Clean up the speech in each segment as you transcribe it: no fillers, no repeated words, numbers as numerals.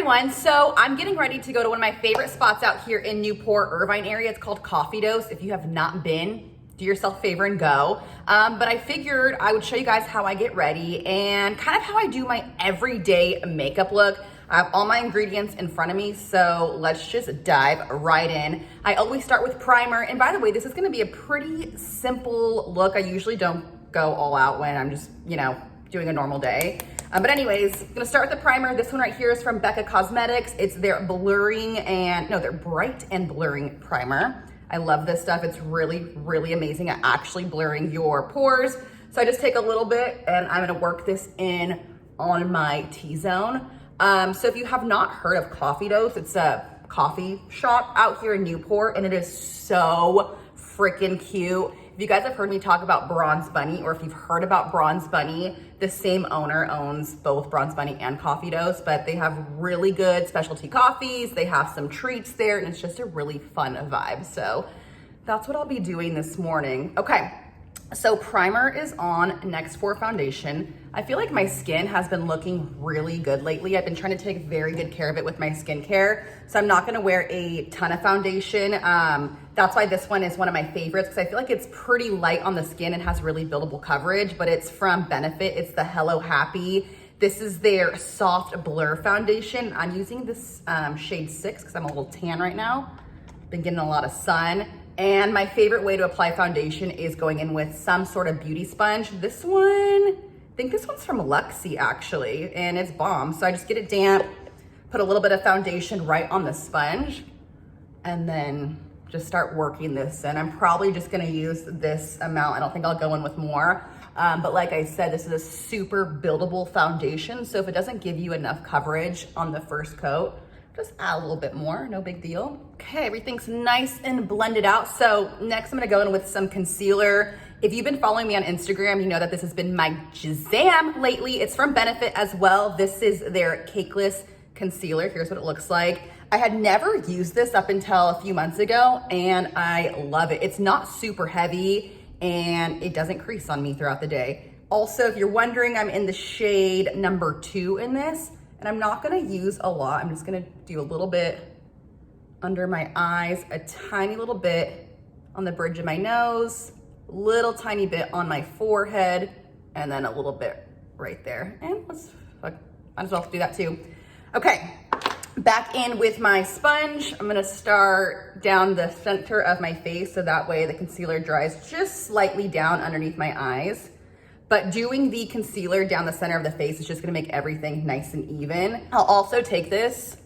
everyone, so I'm getting ready to go to one of my favorite spots out here in Newport, Irvine area. It's called Coffee Dose. If you have not been, do yourself a favor and go. But I figured I would show you guys how I get ready and kind of how I do my everyday makeup look. I have all my ingredients in front of me, so let's just dive right in. I always start with primer, and by the way, this is gonna be a pretty simple look. I usually don't go all out when I'm just, doing a normal day. But anyways, I'm gonna start with the primer. This one right here is from Becca Cosmetics. It's their their bright and blurring primer. I love this stuff. It's really, really amazing at actually blurring your pores. So I just take a little bit and I'm gonna work this in on my T-zone. So if you have not heard of Coffee Dose, it's a coffee shop out here in Newport, and it is so freaking cute. If you guys have heard me talk about Bronze Bunny, or if you've heard about Bronze Bunny, the same owner owns both Bronze Bunny and Coffee Dose, but they have really good specialty coffees. They have some treats there, and it's just a really fun vibe. So that's what I'll be doing this morning. Okay, so primer is on. Next for foundation. I feel like my skin has been looking really good lately. I've been trying to take very good care of it with my skincare. So I'm not gonna wear a ton of foundation. That's why this one is one of my favorites, because I feel like it's pretty light on the skin and has really buildable coverage, but it's from Benefit. It's the Hello Happy. This is their soft blur foundation. I'm using this shade 6 because I'm a little tan right now. Been getting a lot of sun. And my favorite way to apply foundation is going in with some sort of beauty sponge. This one, I think this one's from Luxie actually, and it's bomb. So I just get it damp, put a little bit of foundation right on the sponge, and then just start working this in. I'm probably just gonna use this amount. I don't think I'll go in with more. But like I said, this is a super buildable foundation. So if it doesn't give you enough coverage on the first coat, just add a little bit more, no big deal. Okay, everything's nice and blended out. So next I'm gonna go in with some concealer. If you've been following me on Instagram, you know that this has been my jam lately. It's from Benefit as well. This is their Cakeless Concealer. Here's what it looks like. I had never used this up until a few months ago, and I love it. It's not super heavy, and it doesn't crease on me throughout the day. Also, if you're wondering, I'm in the shade number 2 in this, and I'm not gonna use a lot. I'm just gonna do a little bit under my eyes, a tiny little bit on the bridge of my nose, little tiny bit on my forehead, and then a little bit right there. And might as well do that too. Okay, back in with my sponge. I'm gonna start down the center of my face so that way the concealer dries just slightly down underneath my eyes. But doing the concealer down the center of the face is just gonna make everything nice and even. I'll also take this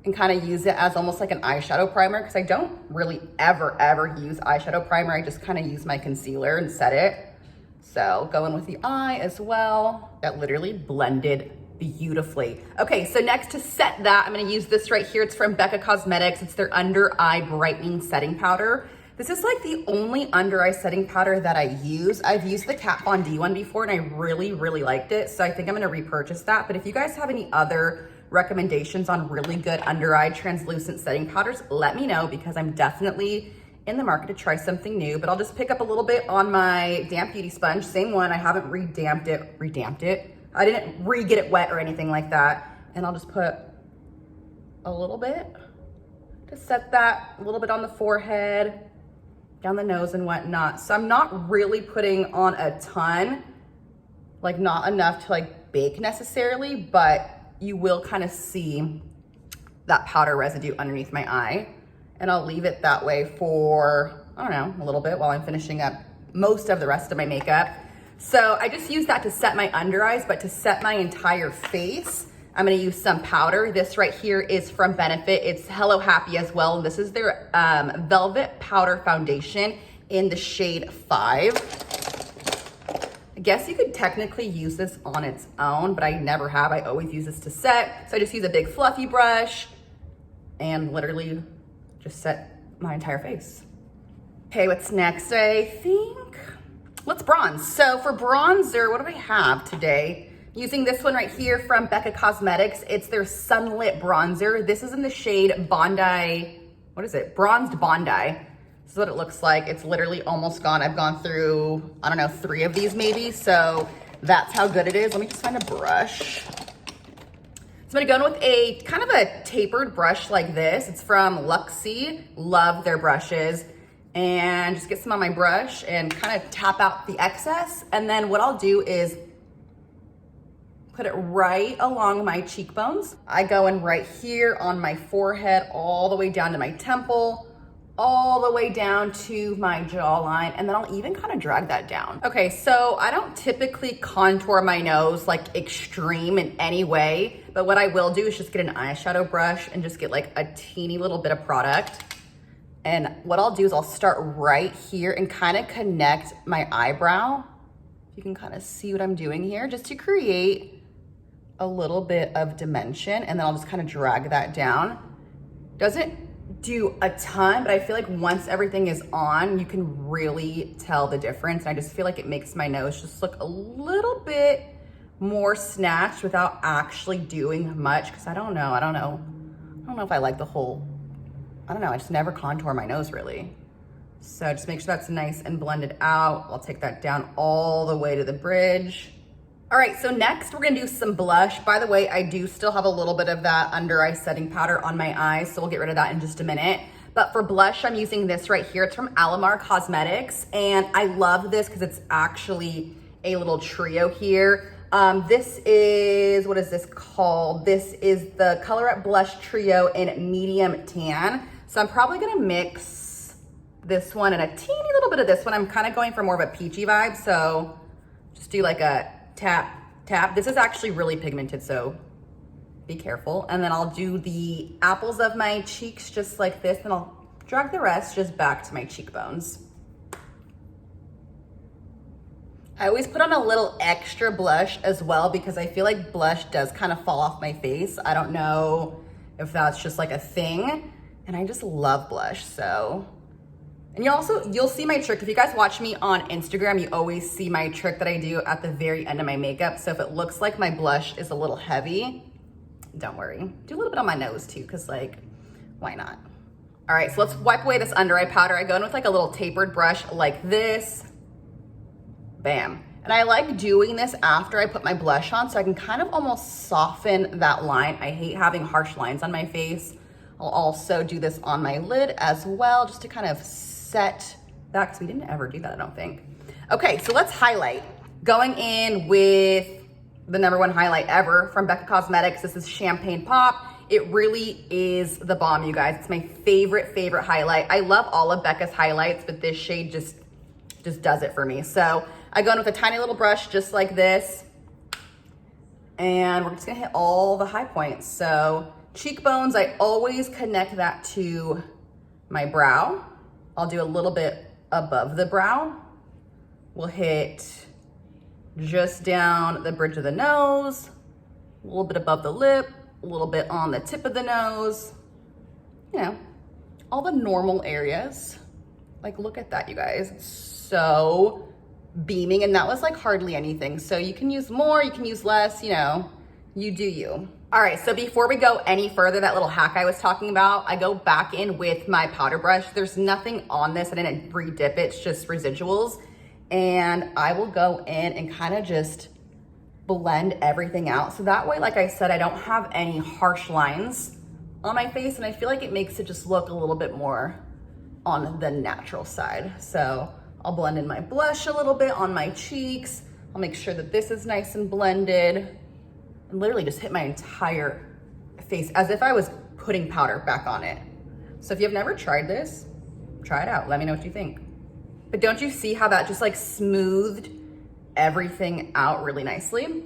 and kind of use it as almost like an eyeshadow primer, because I don't really ever use eyeshadow primer. I just kind of use my concealer and set it. So go in with the eye as well. That literally blended beautifully. Okay, so next to set that, I'm gonna use this right here. It's from Becca Cosmetics. It's their Under Eye Brightening Setting Powder. This is like the only under eye setting powder that I use. I've used the Kat Von D one before, and I really liked it. So I think I'm gonna repurchase that. But if you guys have any other recommendations on really good under eye translucent setting powders, let me know, because I'm definitely in the market to try something new. But I'll just pick up a little bit on my damp beauty sponge. Same one, I haven't redamped it. I didn't get it wet or anything like that. And I'll just put a little bit to set that, a little bit on the forehead, down the nose and whatnot. So I'm not really putting on a ton, like not enough to like bake necessarily, but you will kind of see that powder residue underneath my eye. And I'll leave it that way for, I don't know, a little bit while I'm finishing up most of the rest of my makeup. So I just use that to set my under eyes, but to set my entire face, I'm gonna use some powder. This right here is from Benefit. It's Hello Happy as well. This is their Velvet Powder Foundation in the shade 5. I guess you could technically use this on its own, but I never have. I always use this to set. So I just use a big fluffy brush and literally just set my entire face. Okay, what's next? I think, let's bronze. So for bronzer, what do I have today? Using this one right here from Becca Cosmetics. It's their Sunlit Bronzer. This is in the shade Bondi, what is it? Bronzed Bondi. This is what it looks like. It's literally almost gone. I've gone through, I don't know, 3 of these maybe. So that's how good it is. Let me just find a brush. So I'm gonna go in with a kind of a tapered brush like this. It's from Luxie, love their brushes. And just get some on my brush and kind of tap out the excess. And then what I'll do is put it right along my cheekbones. I go in right here on my forehead, all the way down to my temple, all the way down to my jawline, and then I'll even kind of drag that down. Okay, so I don't typically contour my nose like extreme in any way, but what I will do is just get an eyeshadow brush and just get like a teeny little bit of product. And what I'll do is I'll start right here and kind of connect my eyebrow. You can kind of see what I'm doing here, just to create a little bit of dimension, and then I'll just kind of drag that down. Doesn't do a ton, but I feel like once everything is on, you can really tell the difference. And I just feel like it makes my nose just look a little bit more snatched without actually doing much, because I don't know if I like the whole, I just never contour my nose really. So just make sure that's nice and blended out. I'll take that down all the way to the bridge. All right, so next we're gonna do some blush. By the way, I do still have a little bit of that under eye setting powder on my eyes, so we'll get rid of that in just a minute. But for blush, I'm using this right here. It's from Alamar Cosmetics, and I love this because it's actually a little trio here. This is, what is this called? This is the Color Up Blush Trio in Medium Tan. So I'm probably gonna mix this one and a teeny little bit of this one. I'm kind of going for more of a peachy vibe, so just do like a tap, tap. This is actually really pigmented, so be careful. And then I'll do the apples of my cheeks just like this, and I'll drag the rest just back to my cheekbones. I always put on a little extra blush as well because I feel like blush does kind of fall off my face. I don't know if that's just like a thing, and I just love blush, so. And you'll see my trick. If you guys watch me on Instagram, you always see my trick that I do at the very end of my makeup. So if it looks like my blush is a little heavy, don't worry. Do a little bit on my nose too, because like, why not? All right, so let's wipe away this under eye powder. I go in with like a little tapered brush like this. Bam. And I like doing this after I put my blush on so I can kind of almost soften that line. I hate having harsh lines on my face. I'll also do this on my lid as well, just to kind of set back, because we didn't ever do that, I don't think. Okay, so let's highlight. Going in with the #1 highlight ever from Becca Cosmetics. This is Champagne Pop. It really is the bomb, you guys. It's my favorite highlight. I love all of Becca's highlights, but this shade just does it for me. So I go in with a tiny little brush just like this, and we're just gonna hit all the high points. So cheekbones, I always connect that to my brow. I'll do a little bit above the brow. We'll hit just down the bridge of the nose, a little bit above the lip, a little bit on the tip of the nose, you know, all the normal areas. Like, look at that, you guys. It's so beaming, and that was like hardly anything. So you can use more, you can use less, you know, you do you. All right, so before we go any further, that little hack I was talking about, I go back in with my powder brush. There's nothing on this, I didn't re-dip it, it's just residuals. And I will go in and kind of just blend everything out. So that way, like I said, I don't have any harsh lines on my face, and I feel like it makes it just look a little bit more on the natural side. So I'll blend in my blush a little bit on my cheeks. I'll make sure that this is nice and blended, and literally just hit my entire face as if I was putting powder back on it. So if you've never tried this, try it out. Let me know what you think. But don't you see how that just like smoothed everything out really nicely?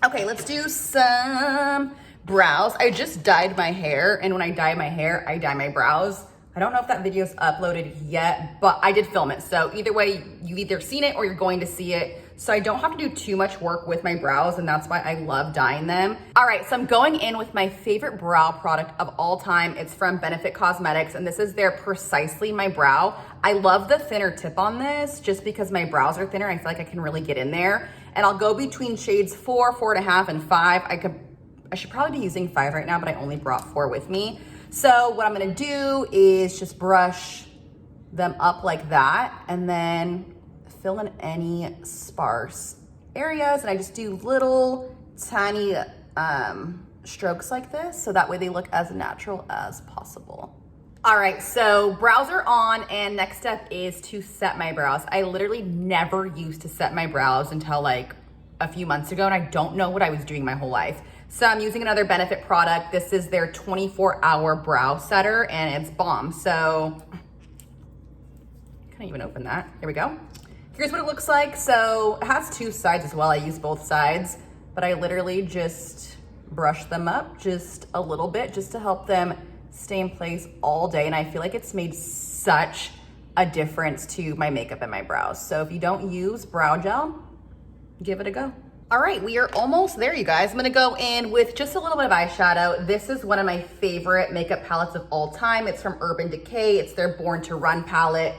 Okay, let's do some brows. I just dyed my hair, and when I dye my hair, I dye my brows. I don't know if that video's uploaded yet, but I did film it. So either way, you've either seen it or you're going to see it. So I don't have to do too much work with my brows, and that's why I love dyeing them. All right, so I'm going in with my favorite brow product of all time. It's from Benefit Cosmetics, and this is their Precisely My Brow. I love the thinner tip on this just because my brows are thinner. I feel like I can really get in there. And I'll go between shades 4, 4.5, and 5. I should probably be using 5 right now, but I only brought 4 with me. So what I'm gonna do is just brush them up like that, and then fill in any sparse areas. And I just do little tiny strokes like this, so that way they look as natural as possible. All right, so brows are on, and next step is to set my brows. I literally never used to set my brows until like a few months ago, and I don't know what I was doing my whole life. So I'm using another Benefit product. This is their 24-hour brow setter, and it's bomb. So, can't even open that. Here we go. Here's what it looks like. So it has two sides as well. I use both sides, but I literally just brush them up just a little bit just to help them stay in place all day. And I feel like it's made such a difference to my makeup and my brows. So if you don't use brow gel, give it a go. All right, we are almost there, you guys. I'm gonna go in with just a little bit of eyeshadow. This is one of my favorite makeup palettes of all time. It's from Urban Decay. It's their Born to Run palette.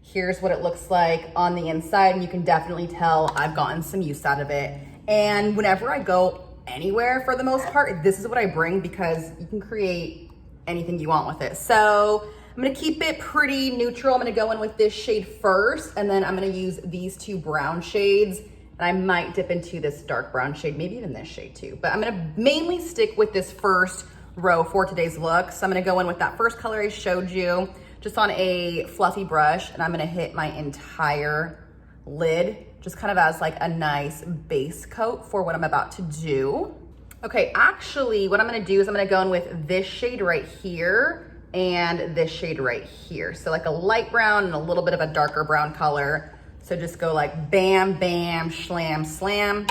Here's what it looks like on the inside, and you can definitely tell I've gotten some use out of it. And whenever I go anywhere, for the most part, this is what I bring because you can create anything you want with it. So I'm gonna keep it pretty neutral. I'm gonna go in with this shade first, and then I'm gonna use these two brown shades. And I might dip into this dark brown shade, maybe even this shade too. But I'm gonna mainly stick with this first row for today's look. So I'm gonna go in with that first color I showed you, just on a fluffy brush, and I'm gonna hit my entire lid, just kind of as like a nice base coat for what I'm about to do. Okay, actually what I'm gonna do is I'm gonna go in with this shade right here and this shade right here. So like a light brown and a little bit of a darker brown color. So just go like bam, bam, slam, slam,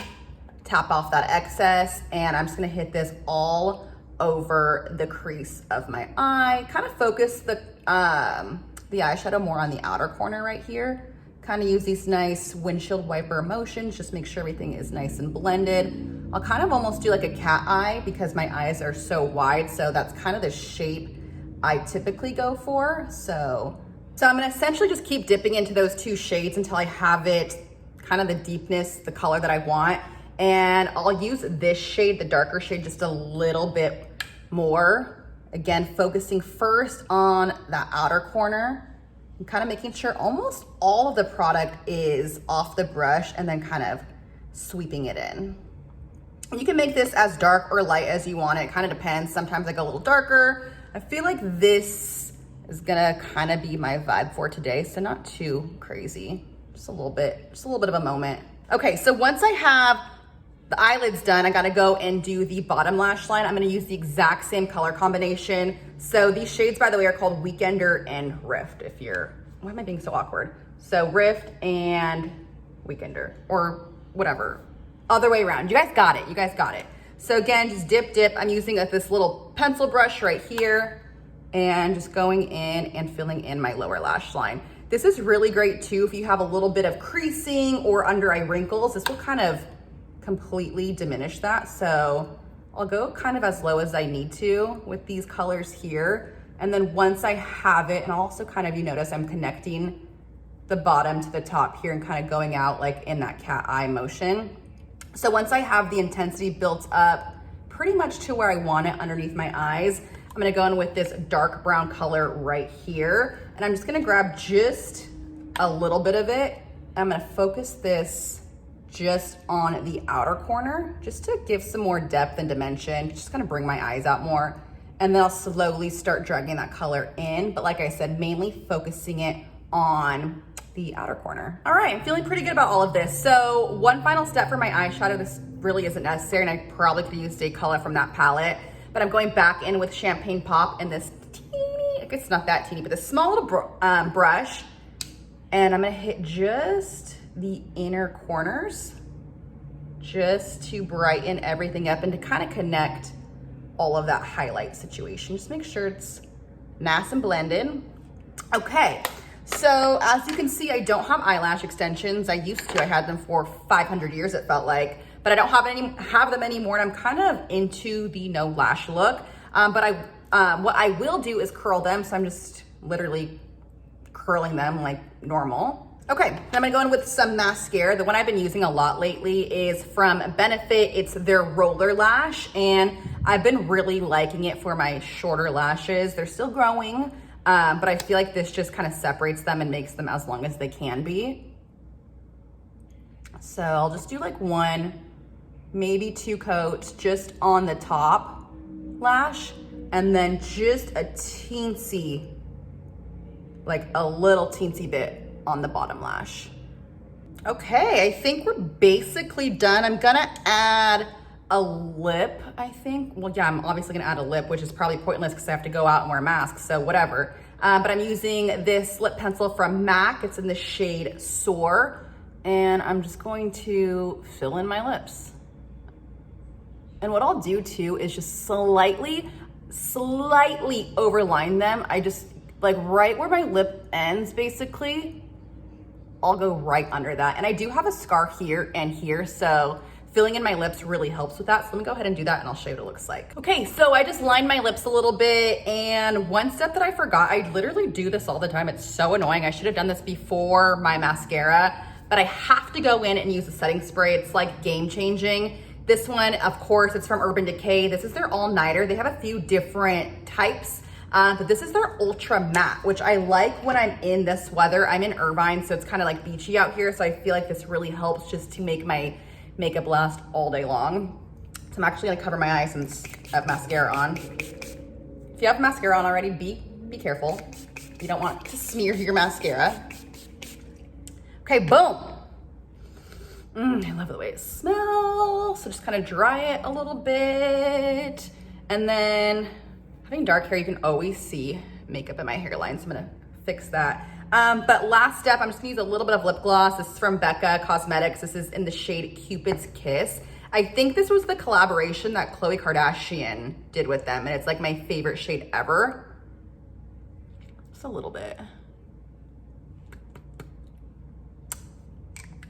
tap off that excess, and I'm just gonna hit this all over the crease of my eye. Kind of focus the eyeshadow more on the outer corner right here. Kind of use these nice windshield wiper motions, just make sure everything is nice and blended. I'll kind of almost do like a cat eye because my eyes are so wide, so that's kind of the shape I typically go for. So I'm gonna essentially just keep dipping into those two shades until I have it kind of the deepness, the color that I want. And I'll use this shade, the darker shade, just a little bit more. Again, focusing first on that outer corner and kind of making sure almost all of the product is off the brush and then kind of sweeping it in. You can make this as dark or light as you want it. It kind of depends. Sometimes I go a little darker. I feel like this is gonna kind of be my vibe for today, so not too crazy, just a little bit of a moment. Okay, so once I have the eyelids done, I gotta go and do the bottom lash line. I'm gonna use the exact same color combination. So these shades, by the way, are called Weekender and Rift. Why am I being so awkward? So Rift and Weekender, or whatever, other way around. You guys got it. So again, just dip, dip. I'm using this little pencil brush right here, and just going in and filling in my lower lash line. This is really great too if you have a little bit of creasing or under eye wrinkles. This will kind of completely diminish that. So I'll go kind of as low as I need to with these colors here. And then once I have it, and I'll also kind of, you notice I'm connecting the bottom to the top here and kind of going out like in that cat eye motion. So once I have the intensity built up pretty much to where I want it underneath my eyes, I'm gonna go in with this dark brown color right here, and I'm just gonna grab just a little bit of it. I'm gonna focus this just on the outer corner, just to give some more depth and dimension, just kind of bring my eyes out more. And then I'll slowly start dragging that color in, but like I said, mainly focusing it on the outer corner. All right, I'm feeling pretty good about all of this. So one final step for my eyeshadow, this really isn't necessary, and I probably could use day color from that palette, but I'm going back in with Champagne Pop and this teeny, it's not that teeny, but this small little brush. And I'm gonna hit just the inner corners just to brighten everything up and to kind of connect all of that highlight situation. Just make sure it's nice and blended. Okay, so as you can see, I don't have eyelash extensions. I used to, I had them for 500 years, it felt like. But I don't have them anymore, and I'm kind of into the no lash look. But what I will do is curl them, so I'm just literally curling them like normal. Okay, I'm gonna go in with some mascara. The one I've been using a lot lately is from Benefit. It's their Roller Lash, and I've been really liking it for my shorter lashes. They're still growing, but I feel like this just kind of separates them and makes them as long as they can be. So I'll just do like one, maybe two coats just on the top. lash, and then just a teensy, like a little teensy bit on the bottom lash. Okay, I think we're basically done. I'm gonna add a lip, I think. Well, yeah, I'm obviously gonna add a lip, which is probably pointless because I have to go out and wear a mask, so whatever. But I'm using this lip pencil from MAC. It's in the shade Soar, and I'm just going to fill in my lips. And what I'll do too is just slightly overline them. I just, like right where my lip ends, basically, I'll go right under that. And I do have a scar here and here, so filling in my lips really helps with that. So let me go ahead and do that and I'll show you what it looks like. Okay, so I just lined my lips a little bit, and one step that I forgot, I literally do this all the time. It's so annoying. I should have done this before my mascara, but I have to go in and use a setting spray. It's like game changing. This one, of course, it's from Urban Decay. This is their all-nighter. They have a few different types, but this is their ultra matte, which I like when I'm in this weather. I'm in Irvine, so it's kind of like beachy out here, so I feel like this really helps just to make my makeup last all day long. So I'm actually gonna cover my eyes since I have mascara on. If you have mascara on already, be careful. You don't want to smear your mascara. Okay, boom. I love the way it smells. So just kind of dry it a little bit. And then having dark hair, you can always see makeup in my hairline, so I'm gonna fix that. But last step, I'm just gonna use a little bit of lip gloss. This is from Becca Cosmetics. This is in the shade Cupid's Kiss. I think this was the collaboration that Khloe Kardashian did with them, and it's like my favorite shade ever. Just a little bit.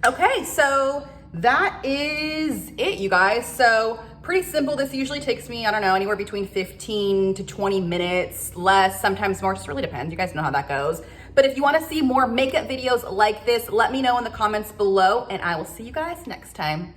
Okay, so that is it, you guys. So pretty simple. This usually takes me, I don't know, anywhere between 15 to 20 minutes, less, sometimes more, just really depends. You guys know how that goes. But if you wanna see more makeup videos like this, let me know in the comments below, and I will see you guys next time.